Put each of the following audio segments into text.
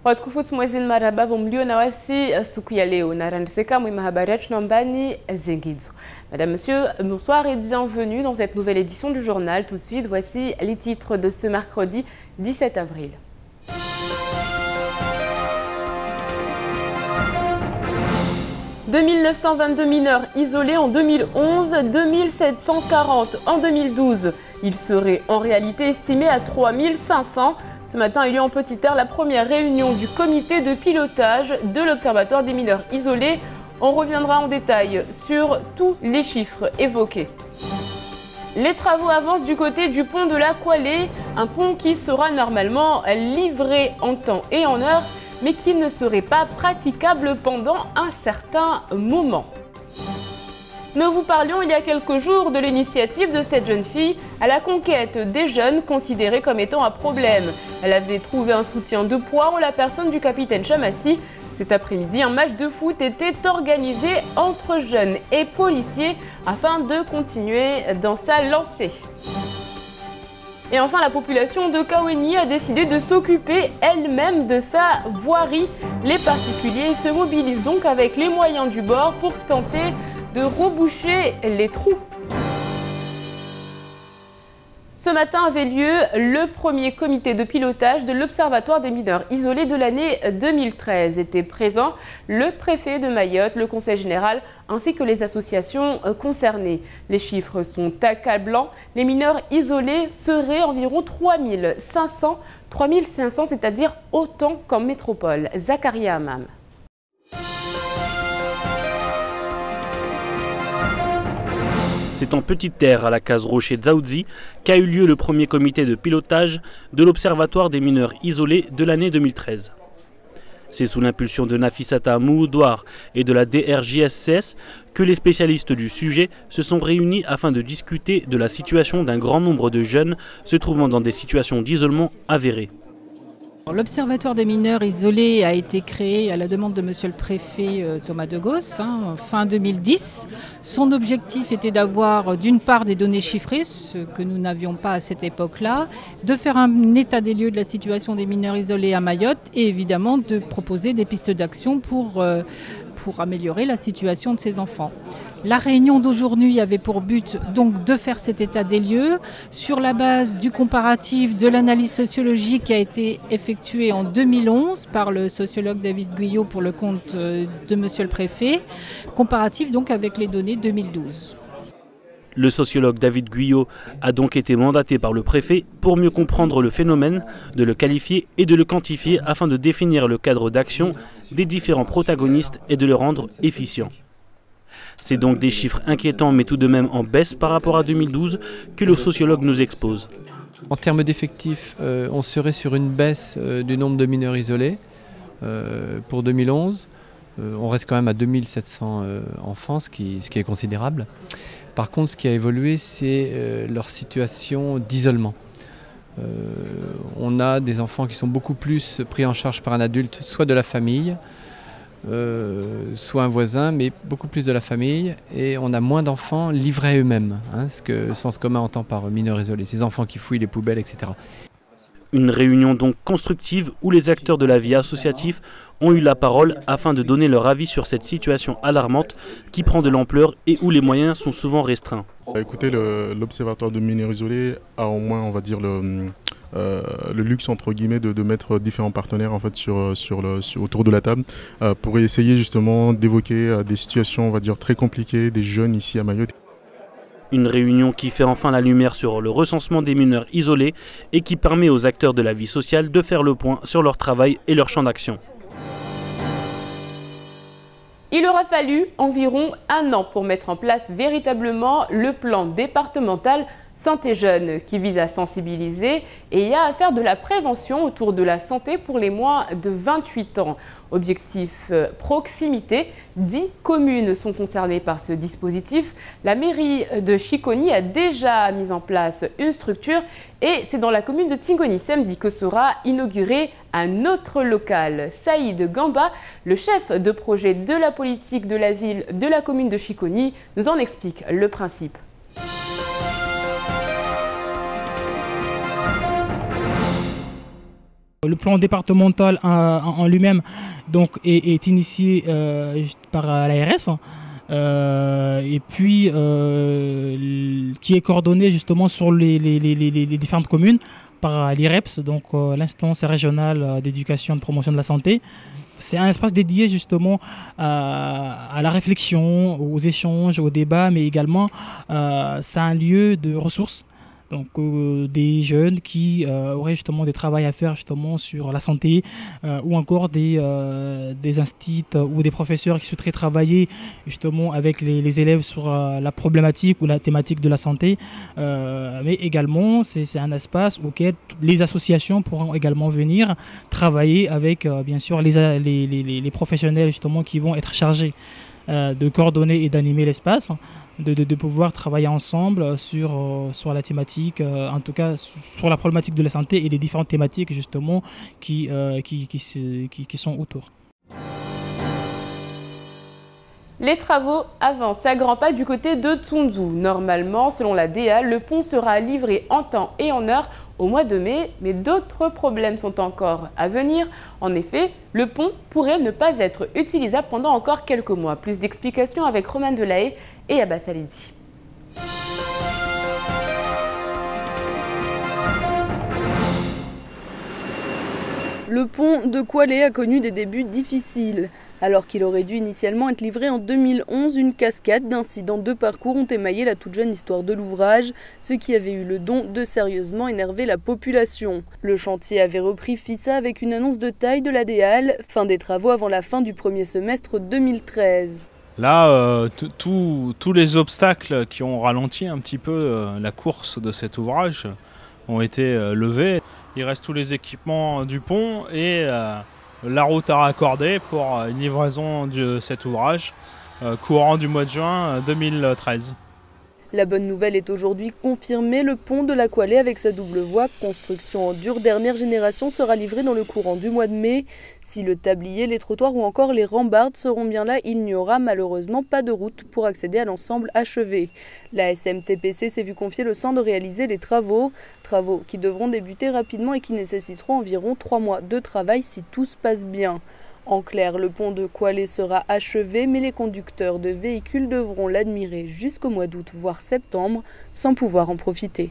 Watukufu mwezini marhaba mlionawasi siku ya leo na randiseka mwi mahabari yetu nambani zengidzo. Madame, Monsieur, bonsoir et bienvenue dans cette nouvelle édition du journal. Tout de suite, voici les titres de ce mercredi 17 avril. « 2922 mineurs isolés en 2011, 2740 en 2012. Ils seraient en réalité estimés à 3500. Ce matin a eu lieu en Petite-Terre la première réunion du comité de pilotage de l'Observatoire des mineurs isolés. On reviendra en détail sur tous les chiffres évoqués. Les travaux avancent du côté du pont de la Kwalé, un pont qui sera normalement livré en temps et en heure, mais qui ne serait pas praticable pendant un certain moment. Nous vous parlions il y a quelques jours de l'initiative de cette jeune fille à la conquête des jeunes considérés comme étant un problème. Elle avait trouvé un soutien de poids en la personne du capitaine Chamassi. Cet après-midi, un match de foot était organisé entre jeunes et policiers afin de continuer dans sa lancée. Et enfin, la population de Kaweni a décidé de s'occuper elle-même de sa voirie. Les particuliers se mobilisent donc avec les moyens du bord pour tenter de reboucher les trous. Ce matin avait lieu le premier comité de pilotage de l'Observatoire des mineurs isolés de l'année 2013. Étaient présents le préfet de Mayotte, le conseil général ainsi que les associations concernées. Les chiffres sont accablants. Les mineurs isolés seraient environ 3500, c'est-à-dire autant qu'en métropole. Zakaria Amam. C'est en Petite-Terre, à la case Rocher Dzaoudzi, qu'a eu lieu le premier comité de pilotage de l'Observatoire des mineurs isolés de l'année 2013. C'est sous l'impulsion de Nafissata Mouhoudoir et de la DRJSCS que les spécialistes du sujet se sont réunis afin de discuter de la situation d'un grand nombre de jeunes se trouvant dans des situations d'isolement avérées. L'Observatoire des mineurs isolés a été créé à la demande de Monsieur le Préfet Thomas de Gauss, fin 2010. Son objectif était d'avoir d'une part des données chiffrées, ce que nous n'avions pas à cette époque-là, de faire un état des lieux de la situation des mineurs isolés à Mayotte et évidemment de proposer des pistes d'action pour améliorer la situation de ces enfants. La réunion d'aujourd'hui avait pour but donc de faire cet état des lieux sur la base du comparatif de l'analyse sociologique qui a été effectuée en 2011 par le sociologue David Guyot pour le compte de Monsieur le Préfet, comparatif donc avec les données 2012. Le sociologue David Guyot a donc été mandaté par le préfet pour mieux comprendre le phénomène, de le qualifier et de le quantifier afin de définir le cadre d'action des différents protagonistes et de le rendre efficient. C'est donc des chiffres inquiétants mais tout de même en baisse par rapport à 2012 que le sociologue nous expose. En termes d'effectifs, on serait sur une baisse du nombre de mineurs isolés pour 2011. On reste quand même à 2700 enfants, ce qui est considérable. Par contre, ce qui a évolué, c'est leur situation d'isolement. On a des enfants qui sont beaucoup plus pris en charge par un adulte, soit de la famille, soit un voisin, mais beaucoup plus de la famille. Et on a moins d'enfants livrés à eux-mêmes, ce que le sens commun entend par mineurs isolés, ces enfants qui fouillent les poubelles, etc. Une réunion donc constructive où les acteurs de la vie associative ont eu la parole afin de donner leur avis sur cette situation alarmante qui prend de l'ampleur et où les moyens sont souvent restreints. Écoutez, l'Observatoire de mineurs isolés a au moins, on va dire, le luxe entre guillemets de mettre différents partenaires en fait autour de la table pour essayer justement d'évoquer des situations, on va dire, très compliquées des jeunes ici à Mayotte. Une réunion qui fait enfin la lumière sur le recensement des mineurs isolés et qui permet aux acteurs de la vie sociale de faire le point sur leur travail et leur champ d'action. Il aura fallu environ un an pour mettre en place véritablement le plan départemental Santé Jeune qui vise à sensibiliser et à faire de la prévention autour de la santé pour les moins de 28 ans. Objectif proximité, 10 communes sont concernées par ce dispositif. La mairie de Chiconi a déjà mis en place une structure et c'est dans la commune de Tingoni samedi que sera inauguré un autre local. Saïd Gamba, le chef de projet de la politique de la ville de la commune de Chiconi, nous en explique le principe. Le plan départemental en lui-même est initié par l'ARS. Et puis qui est coordonné justement sur les différentes communes par l'IREPS, donc l'instance régionale d'éducation et de promotion de la santé. C'est un espace dédié justement à la réflexion, aux échanges, aux débats, mais également c'est un lieu de ressources. Donc des jeunes qui auraient justement des travaux à faire justement sur la santé ou encore des instituts ou des professeurs qui souhaiteraient travailler justement avec les élèves sur la problématique ou la thématique de la santé. Mais également c'est un espace auquel les associations pourront également venir travailler avec bien sûr les professionnels justement qui vont être chargés de coordonner et d'animer l'espace, de pouvoir travailler ensemble sur la thématique, en tout cas sur la problématique de la santé et les différentes thématiques justement qui sont autour. Les travaux avancent à grands pas du côté de Tsunzu. Normalement, selon la DA, le pont sera livré en temps et en heure au mois de mai, mais d'autres problèmes sont encore à venir. En effet, le pont pourrait ne pas être utilisable pendant encore quelques mois. Plus d'explications avec Romain Delahaye et Abbas Alidi. Le pont de Kwale a connu des débuts difficiles. Alors qu'il aurait dû initialement être livré en 2011, une cascade d'incidents de parcours ont émaillé la toute jeune histoire de l'ouvrage, ce qui avait eu le don de sérieusement énerver la population. Le chantier avait repris FISA avec une annonce de taille de la DAL, fin des travaux avant la fin du premier semestre 2013. Là, tous les obstacles qui ont ralenti un petit peu la course de cet ouvrage ont été levés. Il reste tous les équipements du pont et la route à raccorder pour une livraison de cet ouvrage courant du mois de juin 2013. La bonne nouvelle est aujourd'hui confirmée, le pont de la Kwale avec sa double voie, construction en dure dernière génération, sera livré dans le courant du mois de mai. Si le tablier, les trottoirs ou encore les rambardes seront bien là, il n'y aura malheureusement pas de route pour accéder à l'ensemble achevé. La SMTPC s'est vu confier le soin de réaliser les travaux qui devront débuter rapidement et qui nécessiteront environ 3 mois de travail si tout se passe bien. En clair, le pont de Kwale sera achevé, mais les conducteurs de véhicules devront l'admirer jusqu'au mois d'août, voire septembre, sans pouvoir en profiter.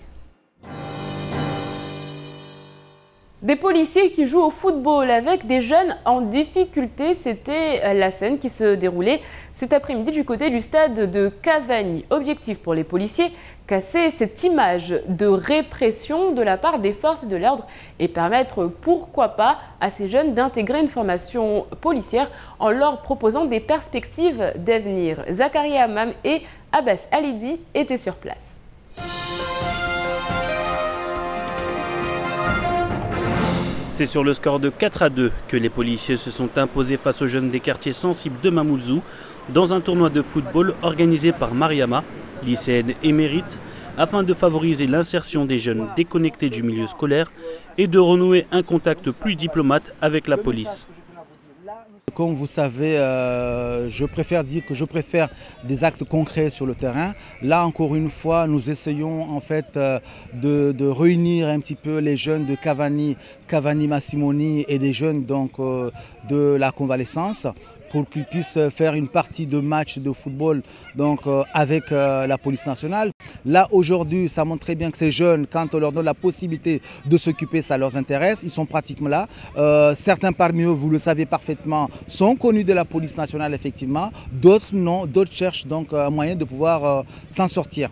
Des policiers qui jouent au football avec des jeunes en difficulté, c'était la scène qui se déroulait cet après-midi du côté du stade de Cavani. Objectif pour les policiers, casser cette image de répression de la part des forces de l'ordre et permettre, pourquoi pas, à ces jeunes d'intégrer une formation policière en leur proposant des perspectives d'avenir. Zakaria Hammam et Abbas Alidi étaient sur place. C'est sur le score de 4-2 que les policiers se sont imposés face aux jeunes des quartiers sensibles de Mamoudzou dans un tournoi de football organisé par Mariama, lycéenne émérite, afin de favoriser l'insertion des jeunes déconnectés du milieu scolaire et de renouer un contact plus diplomate avec la police. Comme vous savez, je préfère dire que je préfère des actes concrets sur le terrain. Là, encore une fois, nous essayons en fait de réunir un petit peu les jeunes de Cavani Massimoni et des jeunes donc, de la convalescence pour qu'ils puissent faire une partie de match de football donc, avec la police nationale. Là, aujourd'hui, ça montre très bien que ces jeunes, quand on leur donne la possibilité de s'occuper, ça leur intéresse. Ils sont pratiquement là. Certains parmi eux, vous le savez parfaitement, sont connus de la police nationale, effectivement. D'autres non, d'autres cherchent donc un moyen de pouvoir s'en sortir.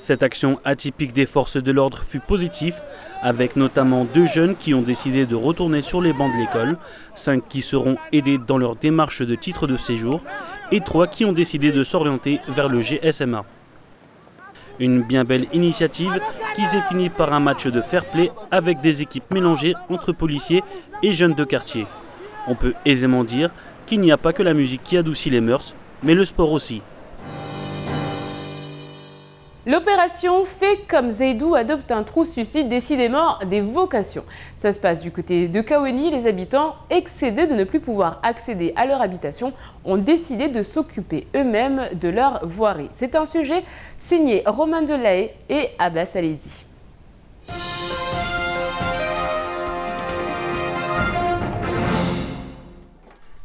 Cette action atypique des forces de l'ordre fut positive, avec notamment 2 jeunes qui ont décidé de retourner sur les bancs de l'école, 5 qui seront aidés dans leur démarche de titre de séjour et 3 qui ont décidé de s'orienter vers le GSMA. Une bien belle initiative qui s'est finie par un match de fair-play avec des équipes mélangées entre policiers et jeunes de quartier. On peut aisément dire qu'il n'y a pas que la musique qui adoucit les mœurs, mais le sport aussi. L'opération Fait comme Zaidou adopte un trou suscite décidément des vocations. Ça se passe du côté de Kaweni. Les habitants, excédés de ne plus pouvoir accéder à leur habitation, ont décidé de s'occuper eux-mêmes de leur voirie. C'est un sujet signé Romain Delahaye et Abbas Alidi.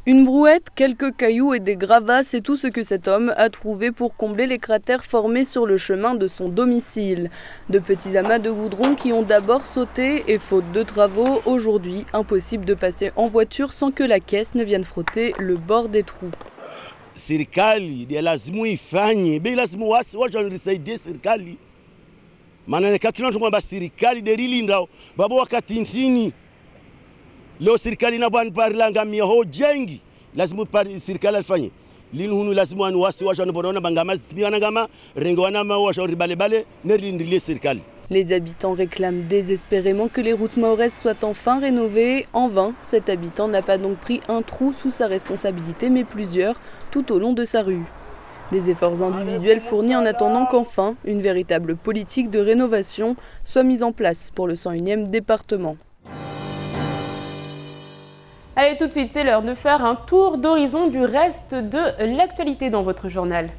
Une brouette, quelques cailloux et des gravats, c'est tout ce que cet homme a trouvé pour combler les cratères formés sur le chemin de son domicile. De petits amas de goudron qui ont d'abord sauté et faute de travaux, aujourd'hui impossible de passer en voiture sans que la caisse ne vienne frotter le bord des trous. Serikali lazima ifanye bei lazima wajanisaidie serikali maana kila mtu mwamba serikali derilinda baba wakati nchini leo serikali na bwana parlanga miho jengi lazima serikali afanye lini hunu lazima ni wasi wajanibona bangama zimana ngama rengo wana ma wajori balebale nerindile serikali. Les habitants réclament désespérément que les routes mahoraises soient enfin rénovées. En vain, cet habitant n'a pas donc pris un trou sous sa responsabilité, mais plusieurs tout au long de sa rue. Des efforts individuels fournis en attendant qu'enfin une véritable politique de rénovation soit mise en place pour le 101e département. Allez, tout de suite, c'est l'heure de faire un tour d'horizon du reste de l'actualité dans votre journal.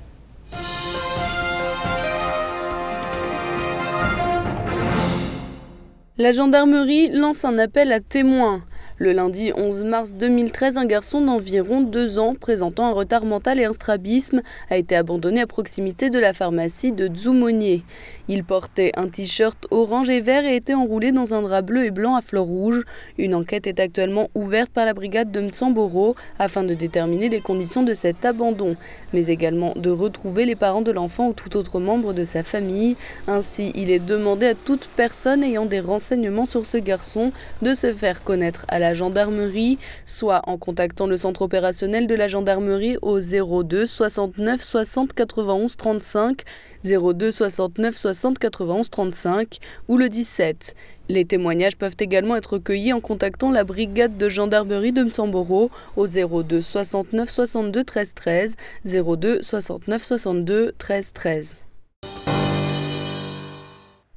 La gendarmerie lance un appel à témoins. Le lundi 11 mars 2013, un garçon d'environ 2 ans, présentant un retard mental et un strabisme, a été abandonné à proximité de la pharmacie de Dzoumonier. Il portait un t-shirt orange et vert et était enroulé dans un drap bleu et blanc à fleurs rouges. Une enquête est actuellement ouverte par la brigade de Mtsamboro afin de déterminer les conditions de cet abandon, mais également de retrouver les parents de l'enfant ou tout autre membre de sa famille. Ainsi, il est demandé à toute personne ayant des renseignements sur ce garçon de se faire connaître à la gendarmerie, soit en contactant le centre opérationnel de la gendarmerie au 02 69 60 91 35, 02 69 60 91 35 ou le 17. Les témoignages peuvent également être recueillis en contactant la brigade de gendarmerie de Mtsamboro au 02 69 62 13 13, 02 69 62 13 13.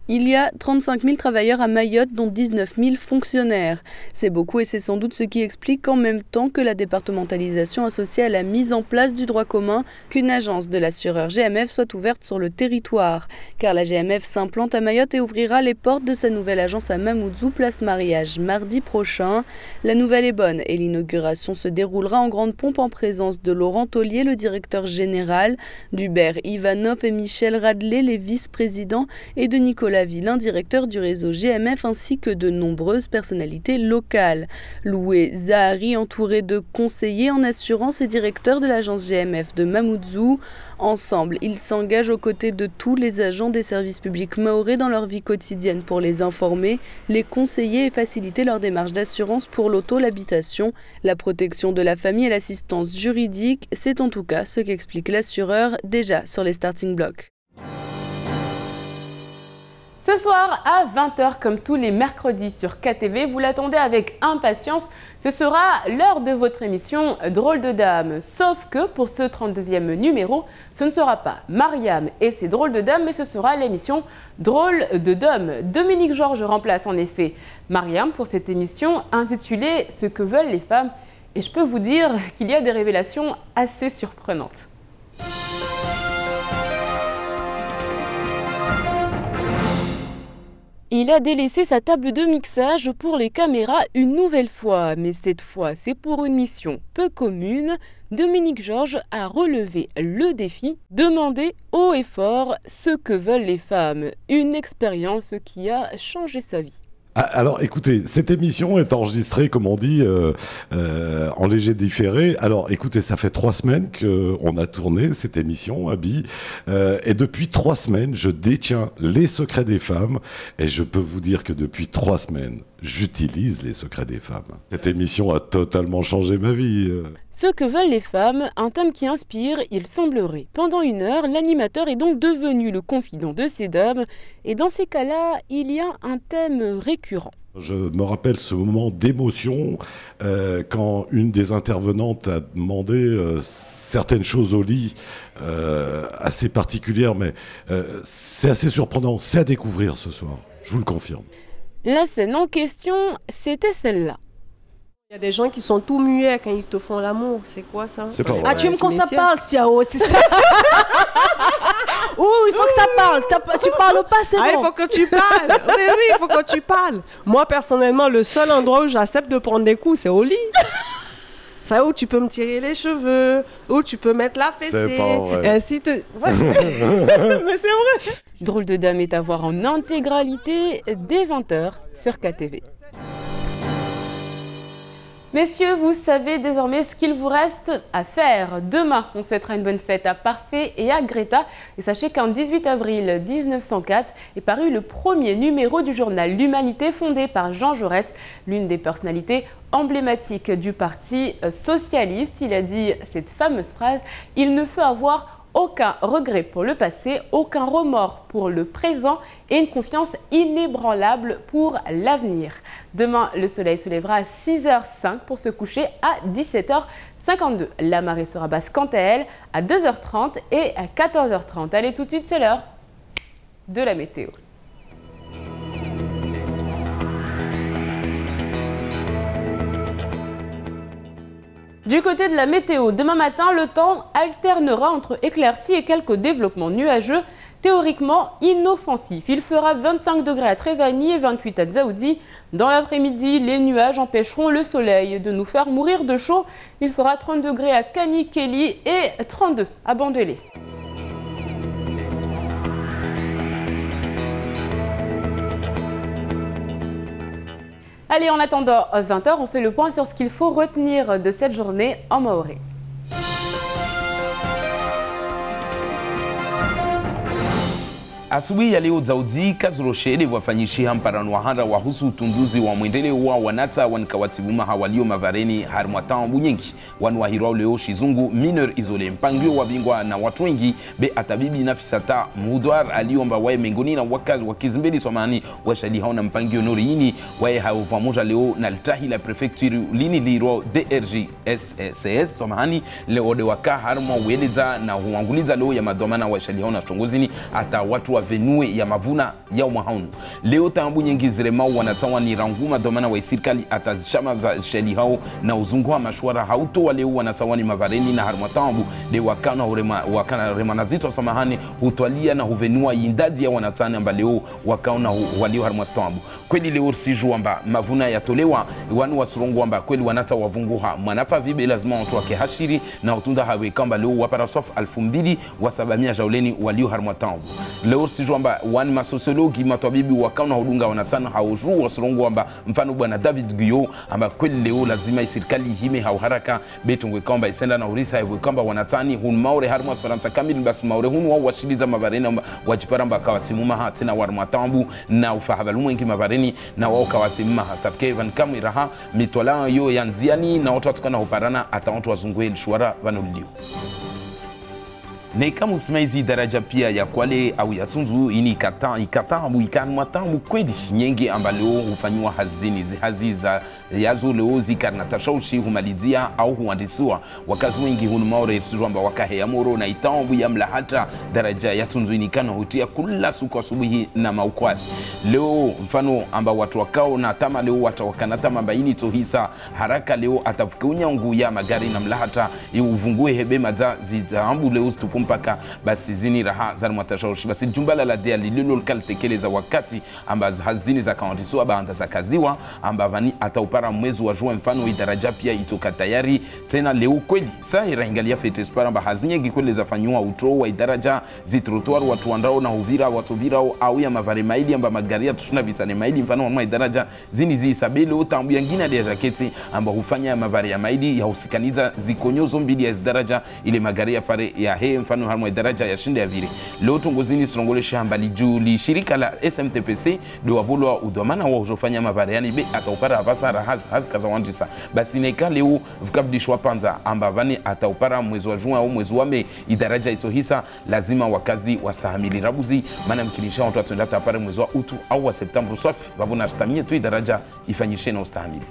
Il y a 35 000 travailleurs à Mayotte, dont 19 000 fonctionnaires. C'est beaucoup et c'est sans doute ce qui explique qu'en même temps que la départementalisation associée à la mise en place du droit commun, qu'une agence de l'assureur GMF soit ouverte sur le territoire. Car la GMF s'implante à Mayotte et ouvrira les portes de sa nouvelle agence à Mamoudzou, place Mariage, mardi prochain. La nouvelle est bonne et l'inauguration se déroulera en grande pompe en présence de Laurent Taulier, le directeur général, d'Hubert Ivanov et Michel Radley, les vice-présidents, et de Nicolas Villain, directeur du réseau GMF, ainsi que de nombreuses personnalités locales. Loué Zahari, entouré de conseillers en assurance et directeur de l'agence GMF de Mamoudzou. Ensemble, ils s'engagent aux côtés de tous les agents des services publics mahorais dans leur vie quotidienne pour les informer, les conseiller et faciliter leur démarche d'assurance pour l'auto, l'habitation, la protection de la famille et l'assistance juridique. C'est en tout cas ce qu'explique l'assureur déjà sur les starting blocks. Ce soir à 20h, comme tous les mercredis sur KTV, vous l'attendez avec impatience. Ce sera l'heure de votre émission Drôle de Dame. Sauf que pour ce 32e numéro, ce ne sera pas Mariam et ses Drôles de Dames, mais ce sera l'émission Drôle de Dom. Dominique Georges remplace en effet Mariam pour cette émission intitulée Ce que veulent les femmes. Et je peux vous dire qu'il y a des révélations assez surprenantes. Il a délaissé sa table de mixage pour les caméras une nouvelle fois, mais cette fois c'est pour une mission peu commune. Dominique Georges a relevé le défi, demander haut et fort ce que veulent les femmes, une expérience qui a changé sa vie. Alors écoutez, cette émission est enregistrée, comme on dit, en léger différé. Alors écoutez, ça fait 3 semaines qu'on a tourné cette émission, Abby, et depuis 3 semaines, je détiens les secrets des femmes, et je peux vous dire que depuis 3 semaines, j'utilise les secrets des femmes. Cette émission a totalement changé ma vie. Ce que veulent les femmes, un thème qui inspire, il semblerait. Pendant 1 heure, l'animateur est donc devenu le confident de ces dames, et dans ces cas-là, il y a un thème récurrent. Je me rappelle ce moment d'émotion quand une des intervenantes a demandé certaines choses au lit assez particulières, mais c'est assez surprenant, c'est à découvrir ce soir, je vous le confirme. La scène en question, c'était celle-là. Il y a des gens qui sont tout muets quand ils te font l'amour. C'est quoi ça? C'est pas vrai. Ah, tu aimes quand ça parle, Siao, c'est ça? Oh, il faut que ça parle. Tu parles pas, c'est bon. Il faut que tu parles. Oui, il faut que tu parles. Moi, personnellement, le seul endroit où j'accepte de prendre des coups, c'est au lit. Ça, où tu peux me tirer les cheveux, où tu peux mettre la fessée. C'est pas vrai. Et ainsi te... Ouais. Mais c'est vrai. Drôle de dame est à voir en intégralité dès 20h sur KTV. Messieurs, vous savez désormais ce qu'il vous reste à faire. Demain, on souhaitera une bonne fête à Parfait et à Greta. Et sachez qu'en 18 avril 1904 est paru le premier numéro du journal L'Humanité, fondé par Jean Jaurès, l'une des personnalités emblématiques du Parti socialiste. Il a dit cette fameuse phrase « Il ne faut avoir aucun regret pour le passé, aucun remords pour le présent et une confiance inébranlable pour l'avenir. » Demain, le soleil se lèvera à 6h05 pour se coucher à 17h52. La marée sera basse quant à elle à 2h30 et à 14h30. Allez, tout de suite, c'est l'heure de la météo. Du côté de la météo, demain matin, le temps alternera entre éclaircies et quelques développements nuageux, théoriquement inoffensifs. Il fera 25 degrés à Trévani et 28 à Dzaoudzi. Dans l'après-midi, les nuages empêcheront le soleil de nous faire mourir de chaud. Il fera 30 degrés à Kanikeli et 32 à Bandélé. Allez, en attendant 20h, on fait le point sur ce qu'il faut retenir de cette journée en maoré. Asubuhi ya leo Dzaoudzi Kazroshele wafanyishia mparano wahanda wahusu utunduzi wa mwendeleo wa wanata wanikawatibuma walio mavareni harmwatan bunyengi wanwahirwa leo shizungu mineur isole mpangio wa bingwa na watu wengi be atabibi nafisata mudwar aliomba wae mengoni na wakazi wa Kizimbeli somani washali haona mpangio noriini wae hao pamoja leo na litahi la prefecture lini liro DRG SCS somani leo de waka harmwa weleza na huanguliza leo ya madomana washali haona tongozini ata watu venue ya mavuna ya umahaunu. Leo tambu nyingi zirema wanatawa ni ranguma domana wa serikali atazishama za sheli hao na uzungu wa mashwara hauto wa leo wanatawa ni mavareni na harmatambu de wakana remana zito samahani hutwalia na huvenua indadi ya wanatani amba leo wakaona walio harmatambu. Kweli leo siju amba mavuna yatolewa wanu wasurongu amba kweli wanata wavunguha manapa vibe lazima watu wake hashiri na utunda hawe kamba leo wapara sof 2700 jauleni walio harmatambu. Leo siju amba wani masosiologi matabibi wakauna hudunga wanatana haujuu wasurongu amba mfano bwana David Guyo amba kweli leo lazima serikali hime hauharaka betungwe kamba isenda na urisa hivyo kamba wanatani hun maure harma Faransa kamili basi maure hunu wao washiliza mavareni amba wajiparamba kawatimuma hatina warmatambu na ufahabalu wengi mavareni na wao kawatimuma hasafke Evan Kamiraha mitwala yo yanziani na watu watukana huparana ata watu wazungwe lishwara vanulio. Neka musimaizi daraja pia ya Kwale au ya Tunzu ini ikata abu ikanu matambu kwedi nyenge ambaleo hufanywa hazini zihazi za yazo leo zikarnatasha humalizia au huandisiwa wakazi wengi hunumaore sirwamba wakahe moro na itambu ya mlahata daraja ya Tunzu ini kana hutia kula suku asubuhi na maukwari leo mfano amba watu wakao na tama leo watawakana tama baini tohisa haraka leo atafukunya ngu ya magari na mlahata uvungue hebe maza zitambu leo stupu mpaka basi zini raha za mwatashawishi basi jumbala la dia lililo kaltekeleza wakati amba hazini za kauntiso aba za kaziwa amba vani ataupara mwezi wa Jua mfano idaraja pia itoka tayari tena leo kweli saa iraingalia fete spara amba hazini gikwele za fanywa utro wa idaraja zitrotoar watu andao na Uvira watu birao au ya mavari maili amba magari ya tushina vitane maili mfano wa idaraja zini zisabele utambu yangina dia jaketi amba hufanya mavari ya maili ya usikaniza zikonyozo mbili ya idaraja ile magari ya pare ya he mfano harmo daraja ya shinde ya vile leo tungozini sirongole shambali juli shirika la SMTPC do wabulwa udhamana wa ujofanya mavariani be ataupara avasa haz kaza wandisa basi neka leo vukabdishwa panza amba vani ataupara mwezi wa Jua au mwezi wa Mei idaraja ito hisa lazima wakazi wastahamili rabuzi maana mkilisha watu atenda tapare mwezi wa Utu au wa Septemba swafi babuna stamie tu idaraja ifanyishe na ustahamili.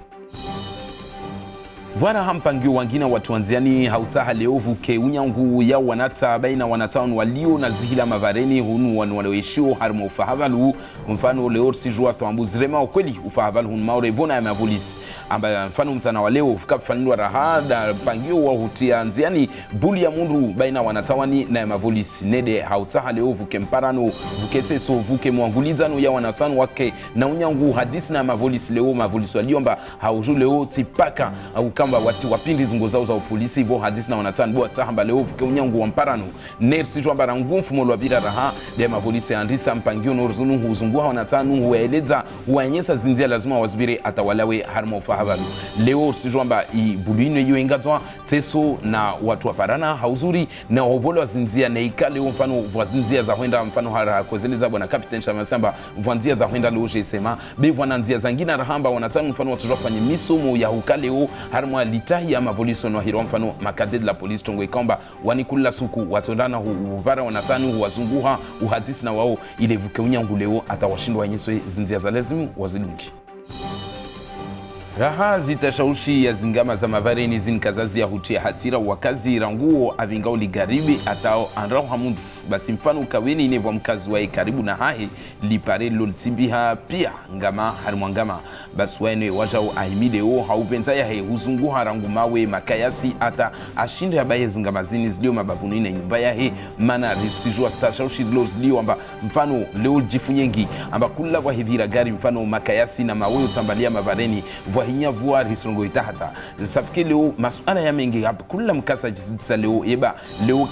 Vwana hampangio wangina watuanziani hautaha leovu ke unyangu ya wanata baina wanataun walio na zihila mavareni hunu wanwaleweshio harma ufahavalu mfano leo sijua tuambuzirema ukweli ufahavalu hunu maure vona ya mavolisi amba mfano mtana wa leo fika fanilwa rahada pangio wa hutia nziani buli ya mundu baina wanatawani na mavolisi nede hautaha leo vuke mparano vukete so vuke mwangulizano ya wanatanu wake na unyangu hadisi na mavolisi leo mavolisi waliomba hauju leo tipaka au kamba watu wapindi zungo zao za polisi bo hadisi na wanatanu bo tahamba leo vuke unyangu wa mparano nersi jwamba rangufu molo wabira raha de mavolisi andisa mpangio norzunu huzunguha wanatanu huwaeleza huwanyesa zinzia lazima wazibire atawalawe harma ufahabalu leo sijwamba ibuluino yu ingazwa teso na watu waparana hauzuri na wabolo wazinzia na ikale mfano wazinzia za huenda mfano hara kozeleza bwana Captain Shamasamba vanzia za huenda leo jesema be wananzia zangina rahamba wanatanu mfano watu wafanye misomo ya hukaleo harma litahi ama voliso no hiro mfano makaded la police tongo ikomba wanikula suku watondana huvara wanatanu huwazunguha uhadisi na wao ile vuke unyangu leo atawashindwa nyeso zinzia za lazimu wazilungi. Raha zitashaushi ya zingama za mavareni zinkazazi ya hutia hasira wakazi ranguo avingao ligaribi atao anrao hamundu basi mfano kaweni inevo mkazi wae karibu na hahe lipare loltimbiha pia ngama harimwangama basi waene wajao ahimide o haupenza ya he huzunguha rangu mawe makayasi ata ashinde ya baye zingama zini zilio mabavuni na nyumba ya he mana risijua stashaushi lo zilio amba mfano leo jifunyengi amba kula wahivira gari mfano makayasi na mawe utambalia mavareni wahinya vua risongo itahata safike leo masuala ya mengi hapa kula mkasa jisisa leo eba leo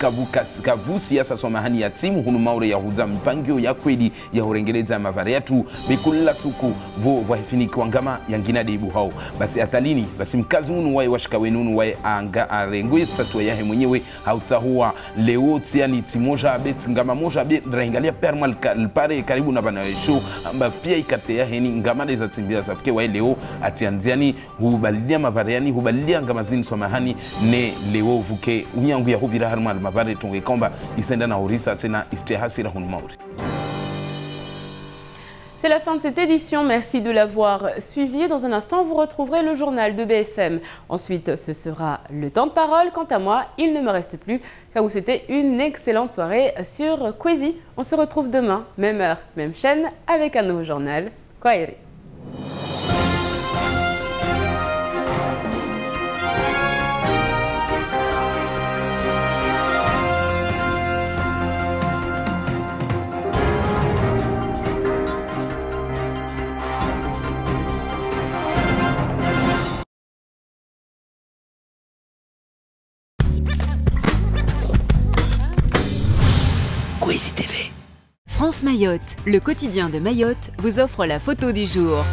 kavusi ya sasoma hani ya timu hunu maure ya huza mpangio ya kweli ya hurengeleza mavariatu bikula suku vo wahifiniki wangama yangina deibu hao basi atalini basi mkazi hunu wae washika wenunu wae anga arengwe satua yahe mwenyewe hautahua leo tiani timoja abet ngama moja abet rengalia permal pare karibu na bana show amba pia ikate yahe ni ngama deza timbia safike wae leo atianziani hubalidia mavariani hubalidia ngama zini somahani ne leo vuke unyangu ya hubira harma mavari tunge komba isenda na horisa tena istehasira hunu mauri. C'est la fin de cette édition, merci de l'avoir suivi. Dans un instant, vous retrouverez le journal de BFM. Ensuite, ce sera le temps de parole. Quant à moi, il ne me reste plus qu'à vous souhaiter une excellente soirée sur Kwezi. On se retrouve demain, même heure, même chaîne, avec un nouveau journal. Kwaheri. Kwezi TV. France Mayotte, le quotidien de Mayotte, vous offre la photo du jour.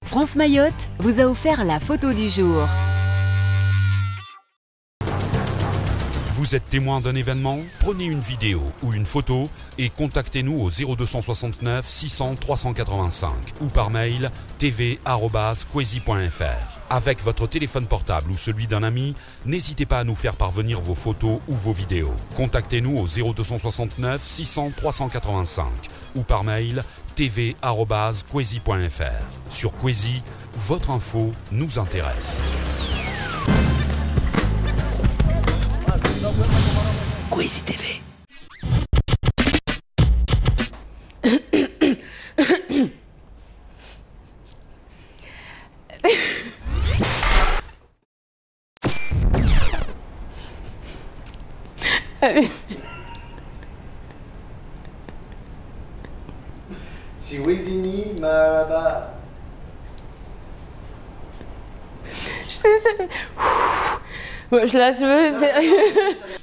France Mayotte vous a offert la photo du jour. Vous êtes témoin d'un événement? Prenez une vidéo ou une photo et contactez-nous au 0269 600 385 ou par mail tv@kwezi.fr. Avec votre téléphone portable ou celui d'un ami, n'hésitez pas à nous faire parvenir vos photos ou vos vidéos. Contactez-nous au 0269 600 385 ou par mail tv@kwezi.fr. Sur Kwezi, votre info nous intéresse. Kwezi TV. Siwezini maraba. Je la veux.